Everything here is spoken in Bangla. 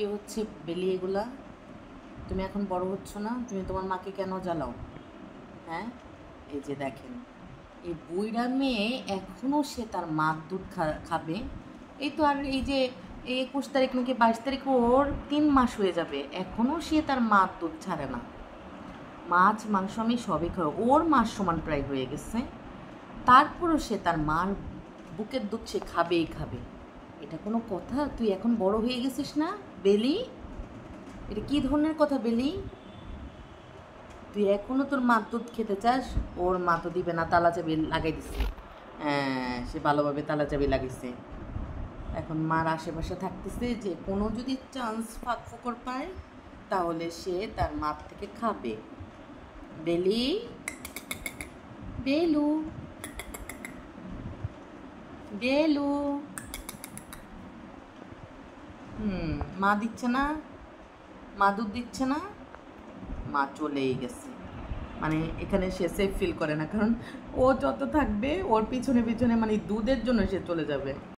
কি হচ্ছে বেলি এগুলা? তুমি এখন বড় হচ্ছ না, তুমি তোমার মাকে কেন জ্বালাও? হ্যাঁ, এই যে দেখেন, এই বুইড়া মেয়ে এখনও সে তার মার দুধ খাবে। এই তো আর এই যে এই 21 তারিখ নাকি 22 তারিখ ওর 3 মাস হয়ে যাবে, এখনও সে তার মার দুধ ছাড়ে না। মাছ মাংস আমি সবই খাই, ওর মার সমান প্রায় হয়ে গেছে, তারপরও সে তার মার বুকের দুধ সে খাবেই খাবে। এটা কোনো কথা? তুই এখন বড় হয়ে গেছিস না বেলি? এটা কী ধরনের কথা বেলি? তুই এখনও তোর মার দুধ খেতে চাস? ওর মা তো দিবে না, তালা চাবি লাগাই দিছে। হ্যাঁ, সে ভালোভাবে তালা চাবি লাগিয়েছে। এখন মার আশেপাশে থাকতেছে, যে কোনো যদি চান্স ফাঁক ফোকর পায় তাহলে সে তার মার থেকে খাবে। বেলি, বেলু, বেলু। মা দিচ্ছে না, মা দুধ দিচ্ছে না, মা চলেই গেছে। মানে এখানে সে সেফ ফিল করে না, কারণ ও যত থাকবে ওর পিছনে পিছনে মানে দুধের জন্য সে চলে যাবে।